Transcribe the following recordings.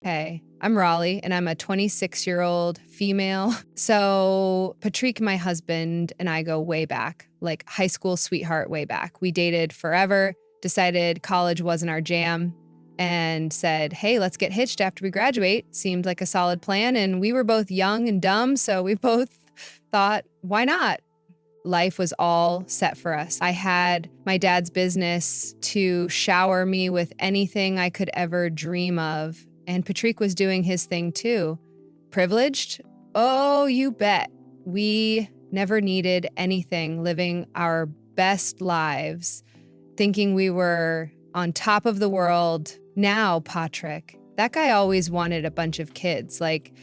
Hey, I'm Raleigh, and I'm a 26-year-old female. So, Patrick, my husband, and I go way back, like high school sweetheart way back. We dated forever, decided college wasn't our jam, and said, hey, let's get hitched after we graduate. Seemed like a solid plan. And we were both young and dumb, so we both thought, why not? Life was all set for us. I had my dad's business to shower me with anything I could ever dream of. And Patrick was doing his thing too. Privileged? Oh, you bet. We never needed anything, living our best lives, thinking we were on top of the world. Now, Patrick, that guy always wanted a bunch of kids, like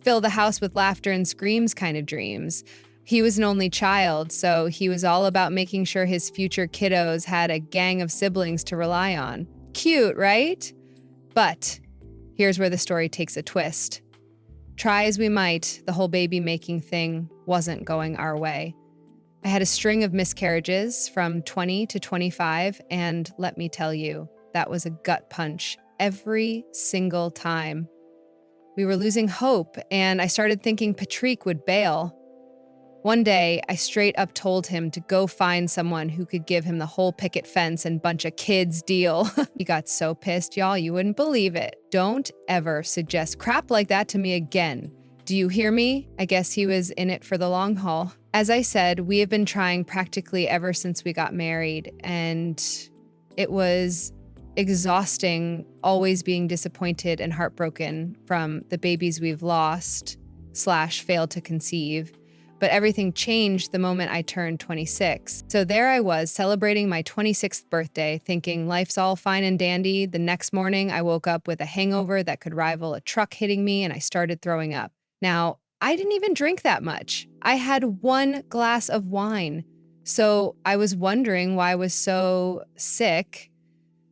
fill the house with laughter and screams kind of dreams. He was an only child, so he was all about making sure his future kiddos had a gang of siblings to rely on. Cute, right? But here's where the story takes a twist. Try as we might, the whole baby-making thing wasn't going our way. I had a string of miscarriages from 20 to 25, and let me tell you, that was a gut punch every single time. We were losing hope, and I started thinking Patrick would bail. One day, I straight up told him to go find someone who could give him the whole picket fence and bunch of kids deal. He got so pissed, y'all, you wouldn't believe it. Don't ever suggest crap like that to me again. Do you hear me? I guess he was in it for the long haul. As I said, we have been trying practically ever since we got married, and it was exhausting always being disappointed and heartbroken from the babies we've lost / failed to conceive. But everything changed the moment I turned 26. So there I was, celebrating my 26th birthday, thinking life's all fine and dandy. The next morning, I woke up with a hangover that could rival a truck hitting me, and I started throwing up. Now, I didn't even drink that much. I had 1 glass of wine. So I was wondering why I was so sick.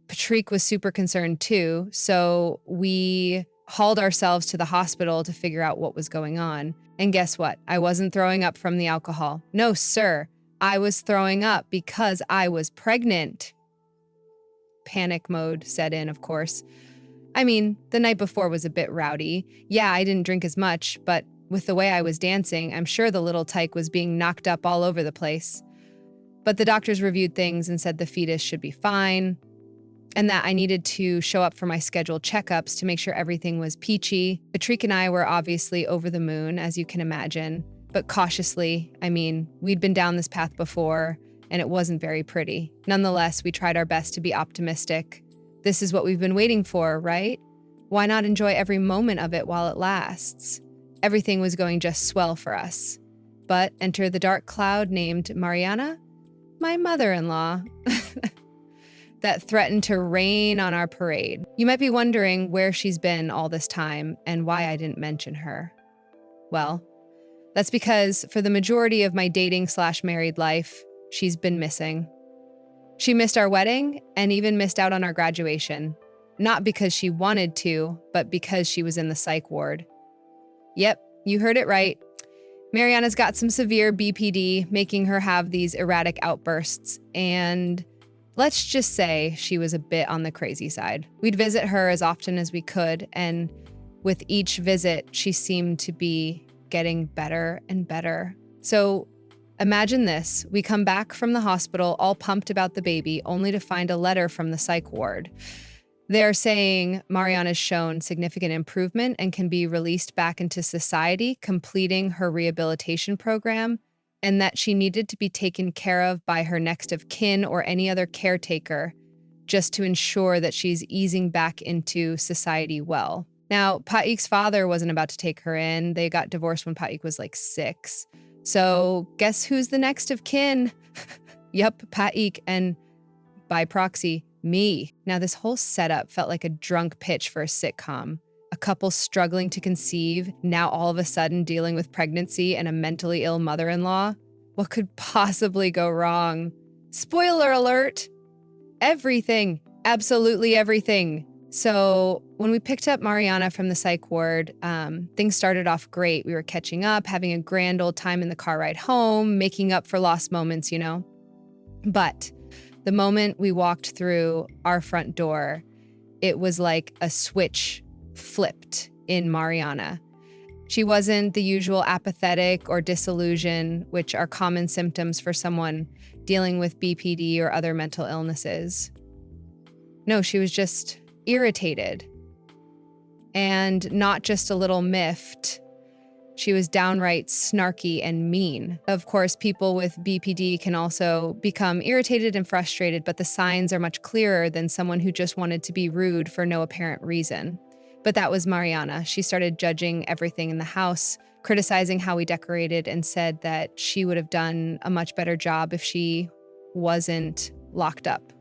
Patrick was super concerned too, so we hauled ourselves to the hospital to figure out what was going on. And guess what? I wasn't throwing up from the alcohol. No, sir. I was throwing up because I was pregnant. Panic mode set in, of course. I mean, the night before was a bit rowdy. Yeah, I didn't drink as much, but with the way I was dancing, I'm sure the little tyke was being knocked up all over the place. But the doctors reviewed things and said the fetus should be fine, and that I needed to show up for my scheduled checkups to make sure everything was peachy. Patrick and I were obviously over the moon, as you can imagine, but cautiously. I mean, we'd been down this path before, and it wasn't very pretty. Nonetheless, we tried our best to be optimistic. This is what we've been waiting for, right? Why not enjoy every moment of it while it lasts? Everything was going just swell for us. But enter the dark cloud named Mariana, my mother-in-law. That threatened to rain on our parade. You might be wondering where she's been all this time and why I didn't mention her. Well, that's because for the majority of my dating / married life, she's been missing. She missed our wedding and even missed out on our graduation. Not because she wanted to, but because she was in the psych ward. Yep, you heard it right. Mariana's got some severe BPD, making her have these erratic outbursts, and let's just say she was a bit on the crazy side. We'd visit her as often as we could, and with each visit, she seemed to be getting better and better. So imagine this. We come back from the hospital all pumped about the baby, only to find a letter from the psych ward. They're saying Mariana's shown significant improvement and can be released back into society, completing her rehabilitation program, and that she needed to be taken care of by her next of kin or any other caretaker just to ensure that she's easing back into society well. Now, Paik's father wasn't about to take her in. They got divorced when Paik was like 6. So guess who's the next of kin? Yup, Paik, and by proxy, me. Now, this whole setup felt like a drunk pitch for a sitcom. A couple struggling to conceive, now all of a sudden dealing with pregnancy and a mentally ill mother-in-law. What could possibly go wrong? Spoiler alert! Everything. Absolutely everything. So when we picked up Mariana from the psych ward, things started off great. We were catching up, having a grand old time in the car ride home, making up for lost moments, you know? But the moment we walked through our front door, it was like a switch flipped in Mariana. She wasn't the usual apathetic or disillusion, which are common symptoms for someone dealing with BPD or other mental illnesses. No, she was just irritated and not just a little miffed. She was downright snarky and mean. Of course, people with BPD can also become irritated and frustrated, but the signs are much clearer than someone who just wanted to be rude for no apparent reason. But that was Mariana. She started judging everything in the house, criticizing how we decorated, and said that she would have done a much better job if she wasn't locked up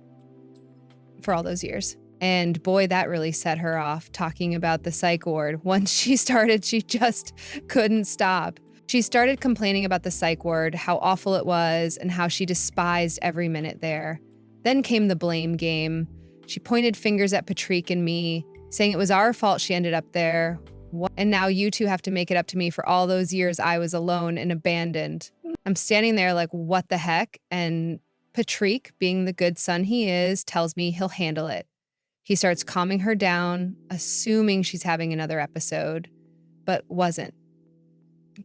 for all those years. And boy, that really set her off, talking about the psych ward. Once she started, she just couldn't stop. She started complaining about the psych ward, how awful it was, and how she despised every minute there. Then came the blame game. She pointed fingers at Patrick and me, saying it was our fault she ended up there. And now you two have to make it up to me for all those years I was alone and abandoned. I'm standing there like, what the heck? And Patrick, being the good son he is, tells me he'll handle it. He starts calming her down, assuming she's having another episode, but wasn't.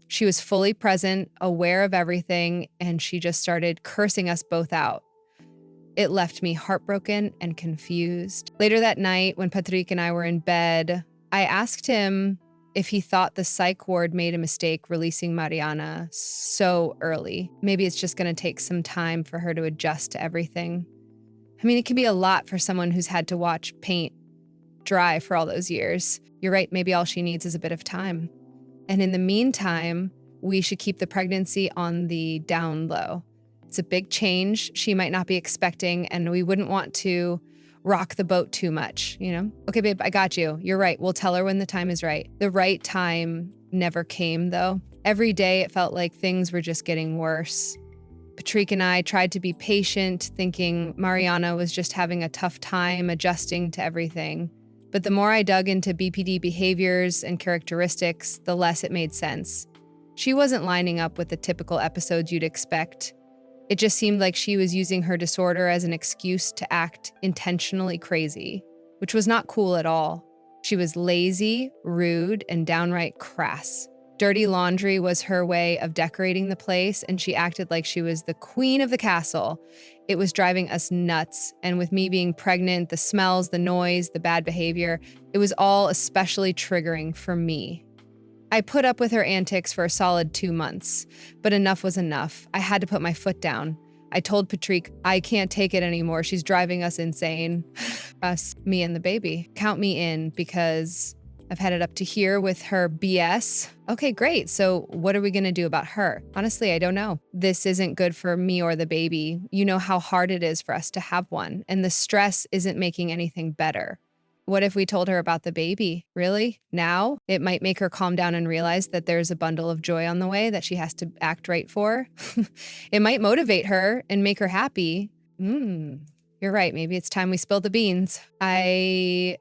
She was fully present, aware of everything, and she just started cursing us both out. It left me heartbroken and confused. Later that night, when Patrick and I were in bed, I asked him if he thought the psych ward made a mistake releasing Mariana so early. Maybe it's just going to take some time for her to adjust to everything. I mean, it can be a lot for someone who's had to watch paint dry for all those years. You're right, maybe all she needs is a bit of time. And in the meantime, we should keep the pregnancy on the down low. It's a big change she might not be expecting, and we wouldn't want to rock the boat too much, you know? Okay, babe, I got you. You're right. We'll tell her when the time is right. The right time never came, though. Every day it felt like things were just getting worse. Patrick and I tried to be patient, thinking Mariana was just having a tough time adjusting to everything. But the more I dug into BPD behaviors and characteristics, the less it made sense. She wasn't lining up with the typical episodes you'd expect. It just seemed like she was using her disorder as an excuse to act intentionally crazy, which was not cool at all. She was lazy, rude, and downright crass. Dirty laundry was her way of decorating the place, and she acted like she was the queen of the castle. It was driving us nuts, and with me being pregnant, the smells, the noise, the bad behavior, it was all especially triggering for me. I put up with her antics for a solid 2 months, but enough was enough. I had to put my foot down. I told Patrick, I can't take it anymore. She's driving us insane. Us, me and the baby. Count me in, because I've had it up to here with her BS. Okay, great. So what are we going to do about her? Honestly, I don't know. This isn't good for me or the baby. You know how hard it is for us to have one, and the stress isn't making anything better. What if we told her about the baby? Really? Now? It might make her calm down and realize that there's a bundle of joy on the way that she has to act right for. It might motivate her and make her happy. You're right. Maybe it's time we spill the beans. I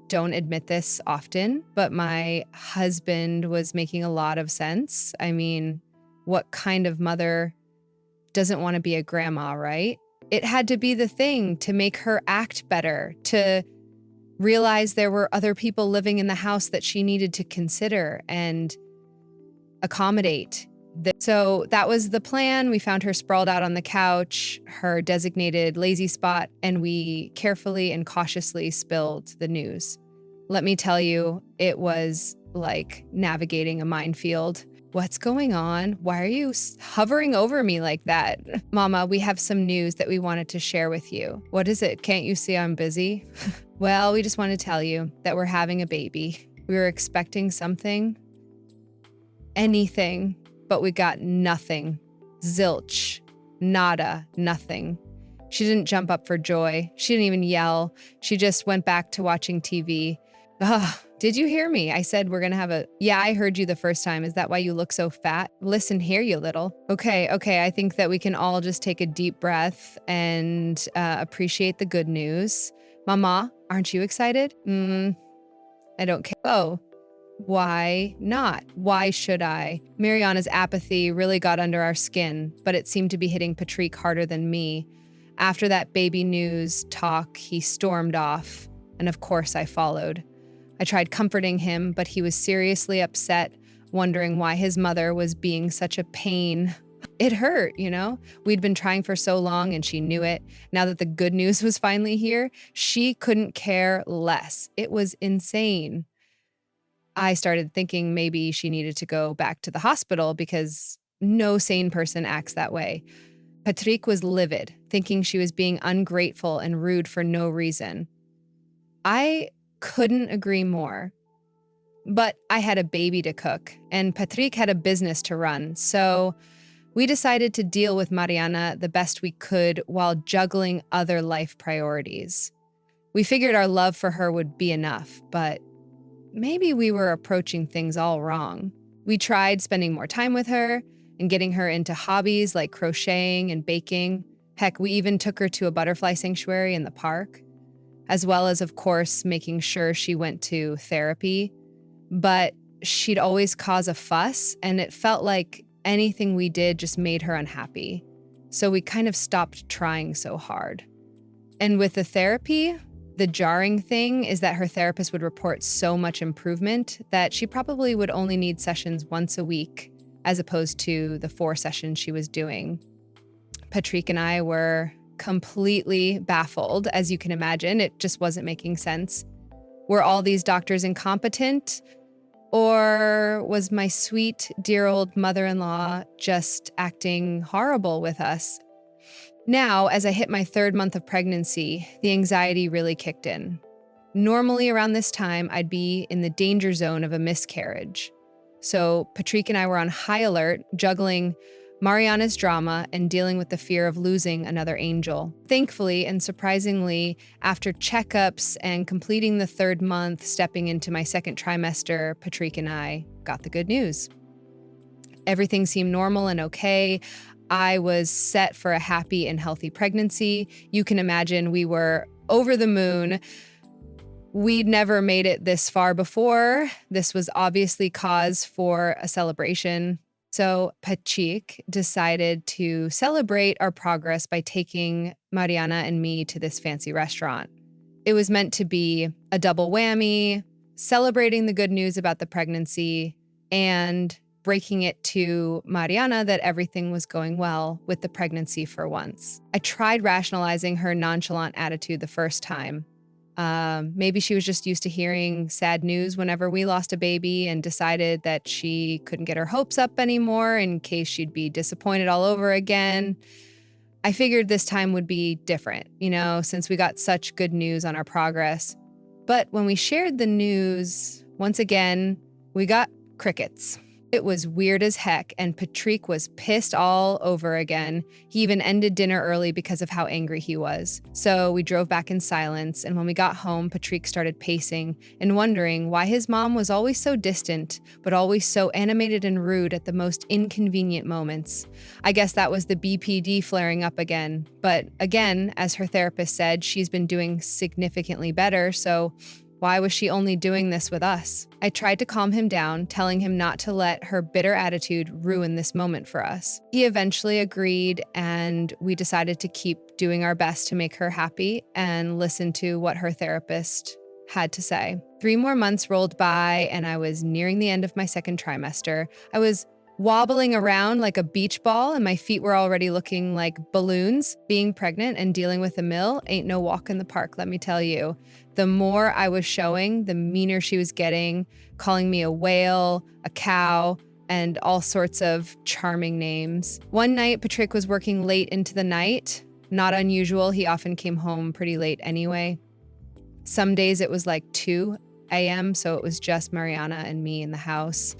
don't admit this often, but my husband was making a lot of sense. I mean, what kind of mother doesn't want to be a grandma, right? It had to be the thing to make her act better, to realize there were other people living in the house that she needed to consider and accommodate. So that was the plan. We found her sprawled out on the couch, her designated lazy spot, and we carefully and cautiously spilled the news. Let me tell you, it was like navigating a minefield. What's going on? Why are you hovering over me like that? Mama, we have some news that we wanted to share with you. What is it? Can't you see I'm busy? Well, we just want to tell you that we're having a baby. We were expecting something, anything, but we got nothing. Zilch. Nada. Nothing. She didn't jump up for joy. She didn't even yell. She just went back to watching TV. Ugh. Did you hear me? I said we're gonna have a... Yeah, I heard you the first time. Is that why you look so fat? Listen here, you little. Okay. I think that we can all just take a deep breath and appreciate the good news. Mama, aren't you excited? I don't care. Oh, why not? Why should I? Mariana's apathy really got under our skin, but it seemed to be hitting Patrick harder than me. After that baby news talk, he stormed off, and of course I followed. I tried comforting him, but he was seriously upset, wondering why his mother was being such a pain. It hurt, you know? We'd been trying for so long and she knew it. Now that the good news was finally here, she couldn't care less. It was insane. I started thinking maybe she needed to go back to the hospital because no sane person acts that way. Patrick was livid, thinking she was being ungrateful and rude for no reason. I couldn't agree more. But I had a baby to cook, and Patrick had a business to run, so we decided to deal with Mariana the best we could while juggling other life priorities. We figured our love for her would be enough, but maybe we were approaching things all wrong. We tried spending more time with her and getting her into hobbies like crocheting and baking. Heck, we even took her to a butterfly sanctuary in the park, as well as, of course, making sure she went to therapy. But she'd always cause a fuss, and it felt like anything we did just made her unhappy. So we kind of stopped trying so hard. And with the therapy, the jarring thing is that her therapist would report so much improvement that she probably would only need sessions once a week, as opposed to the 4 sessions she was doing. Patrick and I were completely baffled, as you can imagine. It just wasn't making sense. Were all these doctors incompetent? Or was my sweet, dear old mother-in-law just acting horrible with us? Now, as I hit my 3rd month of pregnancy, the anxiety really kicked in. Normally around this time, I'd be in the danger zone of a miscarriage. So Patrick and I were on high alert, juggling Mariana's drama and dealing with the fear of losing another angel. Thankfully and surprisingly, after checkups and completing the 3rd month, stepping into my 2nd trimester, Patrick and I got the good news. Everything seemed normal and okay. I was set for a happy and healthy pregnancy. You can imagine we were over the moon. We'd never made it this far before. This was obviously cause for a celebration. So Patrick decided to celebrate our progress by taking Mariana and me to this fancy restaurant. It was meant to be a double whammy, celebrating the good news about the pregnancy and breaking it to Mariana that everything was going well with the pregnancy for once. I tried rationalizing her nonchalant attitude the first time. Maybe she was just used to hearing sad news whenever we lost a baby and decided that she couldn't get her hopes up anymore in case she'd be disappointed all over again. I figured this time would be different, since we got such good news on our progress. But when we shared the news, once again, we got crickets. It was weird as heck, and Patrick was pissed all over again. He even ended dinner early because of how angry he was. So we drove back in silence, and when we got home, Patrick started pacing and wondering why his mom was always so distant, but always so animated and rude at the most inconvenient moments. I guess that was the BPD flaring up again. But again, as her therapist said, she's been doing significantly better, so why was she only doing this with us? I tried to calm him down, telling him not to let her bitter attitude ruin this moment for us. He eventually agreed, and we decided to keep doing our best to make her happy and listen to what her therapist had to say. 3 more months rolled by, and I was nearing the end of my 2nd trimester. I was wobbling around like a beach ball, and my feet were already looking like balloons. Being pregnant and dealing with a mill ain't no walk in the park, let me tell you. The more I was showing, the meaner she was getting, calling me a whale, a cow, and all sorts of charming names. One night, Patrick was working late into the night. Not unusual, he often came home pretty late anyway. Some days it was like 2 a.m., so it was just Mariana and me in the house.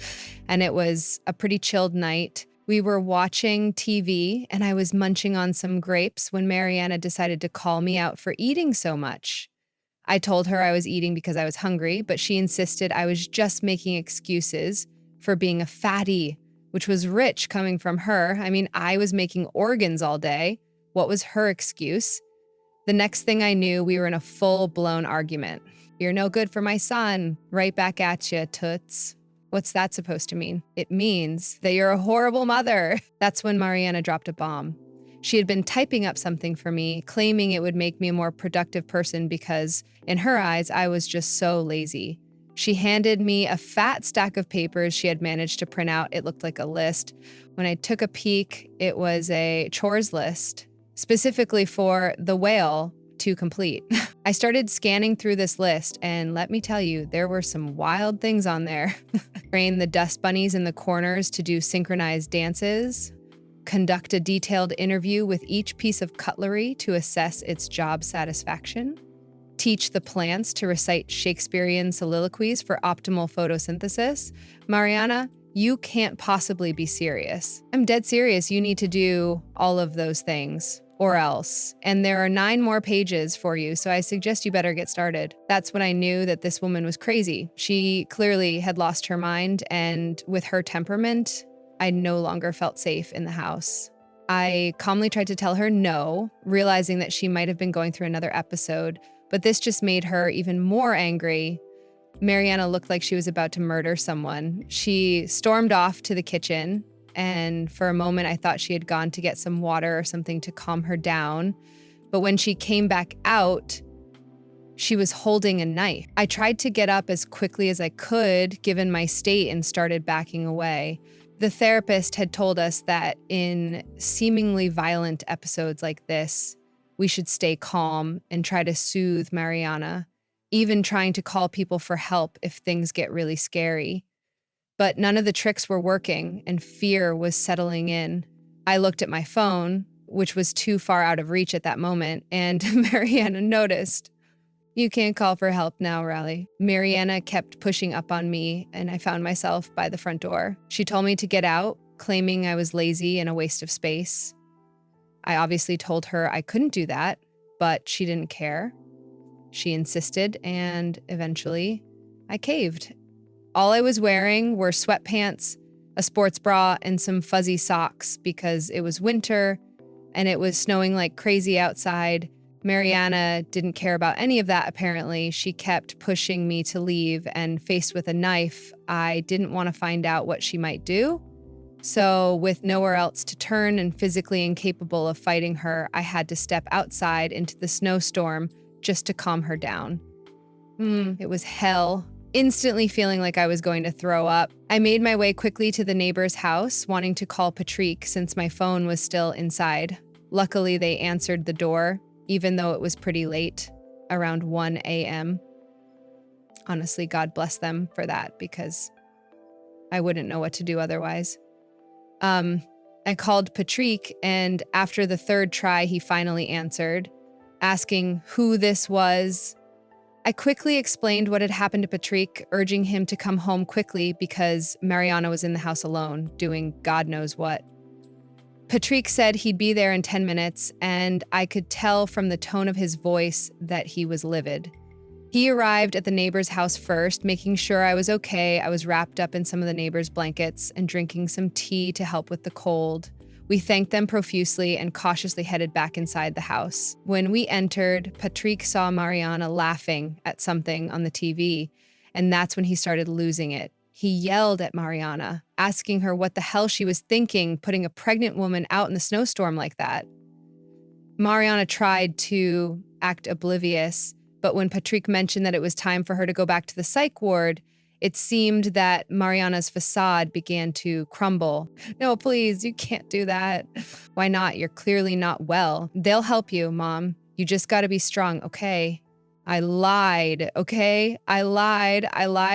And it was a pretty chilled night. We were watching TV, and I was munching on some grapes when Mariana decided to call me out for eating so much. I told her I was eating because I was hungry, but she insisted I was just making excuses for being a fatty, which was rich coming from her. I mean, I was making organs all day. What was her excuse? The next thing I knew, we were in a full-blown argument. You're no good for my son. Right back at you, toots. What's that supposed to mean? It means that you're a horrible mother. That's when Mariana dropped a bomb. She had been typing up something for me, claiming it would make me a more productive person because, in her eyes, I was just so lazy. She handed me a fat stack of papers she had managed to print out. It looked like a list. When I took a peek, it was a chores list, specifically for the whale to complete. I started scanning through this list, and let me tell you, there were some wild things on there. Train the dust bunnies in the corners to do synchronized dances, conduct a detailed interview with each piece of cutlery to assess its job satisfaction, teach the plants to recite Shakespearean soliloquies for optimal photosynthesis. Mariana, you can't possibly be serious. I'm dead serious. You need to do all of those things or else. And there are 9 more pages for you, so I suggest you better get started. That's when I knew that this woman was crazy. She clearly had lost her mind, and with her temperament, I no longer felt safe in the house. I calmly tried to tell her no, realizing that she might have been going through another episode, but this just made her even more angry. Mariana looked like she was about to murder someone. She stormed off to the kitchen, and for a moment I thought she had gone to get some water or something to calm her down. But when she came back out, she was holding a knife. I tried to get up as quickly as I could, given my state, and started backing away. The therapist had told us that in seemingly violent episodes like this, we should stay calm and try to soothe Mariana, even trying to call people for help if things get really scary. But none of the tricks were working, and fear was settling in. I looked at my phone, which was too far out of reach at that moment, and Mariana noticed. You can't call for help now, Riley. Mariana kept pushing up on me, and I found myself by the front door. She told me to get out, claiming I was lazy and a waste of space. I obviously told her I couldn't do that, but she didn't care. She insisted, and eventually I caved. All I was wearing were sweatpants, a sports bra, and some fuzzy socks because it was winter and it was snowing like crazy outside. Mariana didn't care about any of that, apparently. She kept pushing me to leave, and faced with a knife, I didn't want to find out what she might do. So, with nowhere else to turn and physically incapable of fighting her, I had to step outside into the snowstorm just to calm her down. It was hell. Instantly feeling like I was going to throw up. I made my way quickly to the neighbor's house, wanting to call Patrick since my phone was still inside. Luckily, they answered the door, even though it was pretty late, around 1 a.m. Honestly, God bless them for that, because I wouldn't know what to do otherwise. I called Patrick, and after the 3rd try, he finally answered, asking who this was. I quickly explained what had happened to Patrick, urging him to come home quickly because Mariana was in the house alone, doing God knows what. Patrick said he'd be there in 10 minutes, and I could tell from the tone of his voice that he was livid. He arrived at the neighbor's house first, making sure I was okay. I was wrapped up in some of the neighbor's blankets and drinking some tea to help with the cold. We thanked them profusely and cautiously headed back inside the house. When we entered, Patrick saw Mariana laughing at something on the TV, and that's when he started losing it. He yelled at Mariana, asking her what the hell she was thinking, putting a pregnant woman out in the snowstorm like that. Mariana tried to act oblivious, but when Patrick mentioned that it was time for her to go back to the psych ward, it seemed that Mariana's facade began to crumble. No, please, you can't do that. Why not? You're clearly not well. They'll help you, Mom. You just gotta be strong, okay? I lied, okay? I lied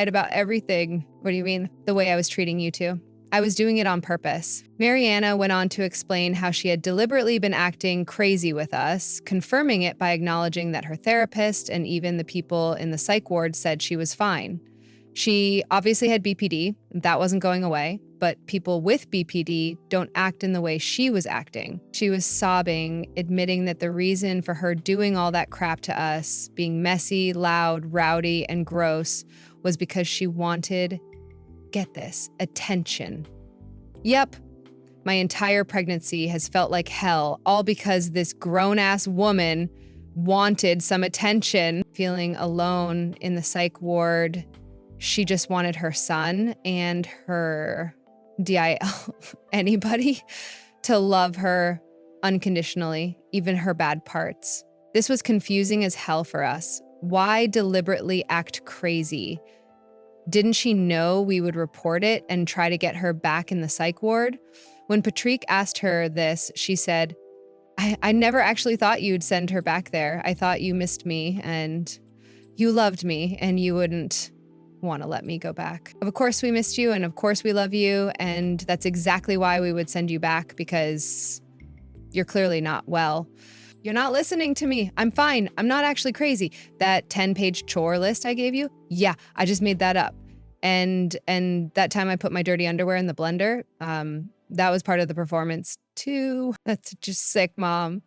about everything. What do you mean? The way I was treating you two. I was doing it on purpose. Mariana went on to explain how she had deliberately been acting crazy with us, confirming it by acknowledging that her therapist and even the people in the psych ward said she was fine. She obviously had BPD, that wasn't going away, but people with BPD don't act in the way she was acting. She was sobbing, admitting that the reason for her doing all that crap to us, being messy, loud, rowdy, and gross, was because she wanted, get this, attention. Yep, my entire pregnancy has felt like hell, all because this grown-ass woman wanted some attention. Feeling alone in the psych ward, she just wanted her son and her DIL, anybody, to love her unconditionally, even her bad parts. This was confusing as hell for us. Why deliberately act crazy? Didn't she know we would report it and try to get her back in the psych ward? When Patrick asked her this, she said, I never actually thought you'd send her back there. I thought you missed me and you loved me and you wouldn't want to let me go back. Of course we missed you and of course we love you, and that's exactly why we would send you back, because you're clearly not well. You're not listening to me. I'm fine. I'm not actually crazy. That 10-page chore list I gave you, yeah, I just made that up. And that time I put my dirty underwear in the blender, that was part of the performance too. That's just sick, Mom.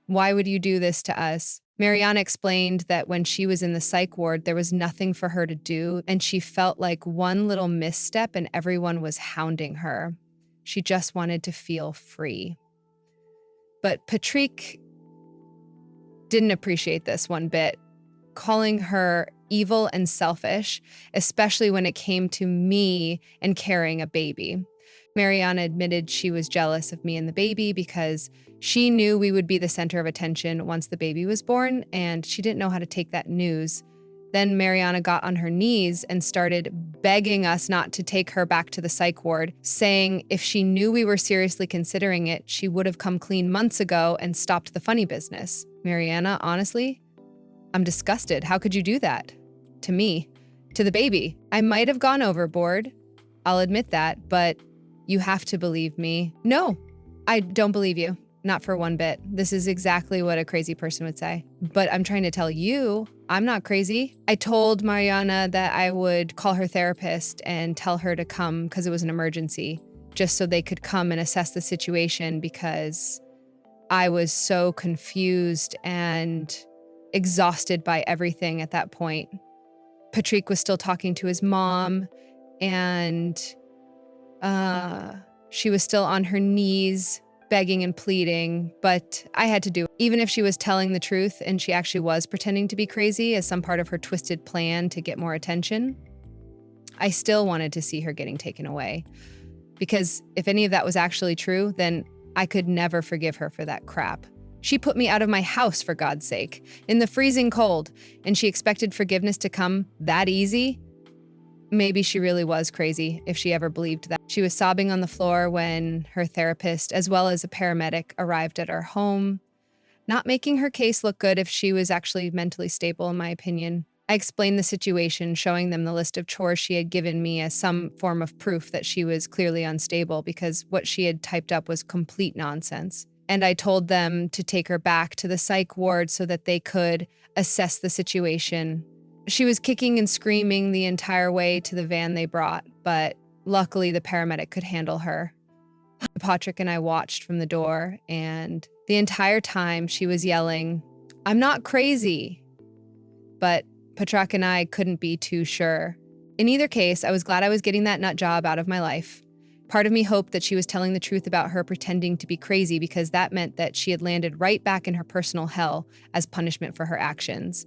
Why would you do this to us? Mariana explained that when she was in the psych ward, there was nothing for her to do, and she felt like one little misstep and everyone was hounding her. She just wanted to feel free. But Patrick didn't appreciate this one bit, calling her evil and selfish, especially when it came to me and carrying a baby. Mariana admitted she was jealous of me and the baby because she knew we would be the center of attention once the baby was born, and she didn't know how to take that news. Then Mariana got on her knees and started begging us not to take her back to the psych ward, saying if she knew we were seriously considering it, she would have come clean months ago and stopped the funny business. Mariana, honestly, I'm disgusted. How could you do that? To me, to the baby. I might have gone overboard. I'll admit that, but you have to believe me. No, I don't believe you. Not for one bit. This is exactly what a crazy person would say. But I'm trying to tell you, I'm not crazy. I told Mariana that I would call her therapist and tell her to come because it was an emergency, just so they could come and assess the situation, because I was so confused and exhausted by everything at that point. Patrick was still talking to his mom, and she was still on her knees begging and pleading, but I had to do it. Even if she was telling the truth and she actually was pretending to be crazy as some part of her twisted plan to get more attention, I still wanted to see her getting taken away. Because if any of that was actually true, then I could never forgive her for that crap. She put me out of my house, for God's sake, in the freezing cold, and she expected forgiveness to come that easy? Maybe she really was crazy, if she ever believed that. She was sobbing on the floor when her therapist, as well as a paramedic, arrived at our home, not making her case look good if she was actually mentally stable, in my opinion. I explained the situation, showing them the list of chores she had given me as some form of proof that she was clearly unstable, because what she had typed up was complete nonsense. And I told them to take her back to the psych ward so that they could assess the situation. She was kicking and screaming the entire way to the van they brought, but luckily the paramedic could handle her. Patrick and I watched from the door, and the entire time she was yelling, "I'm not crazy." But Patrick and I couldn't be too sure. In either case, I was glad I was getting that nut job out of my life. Part of me hoped that she was telling the truth about her pretending to be crazy, because that meant that she had landed right back in her personal hell as punishment for her actions.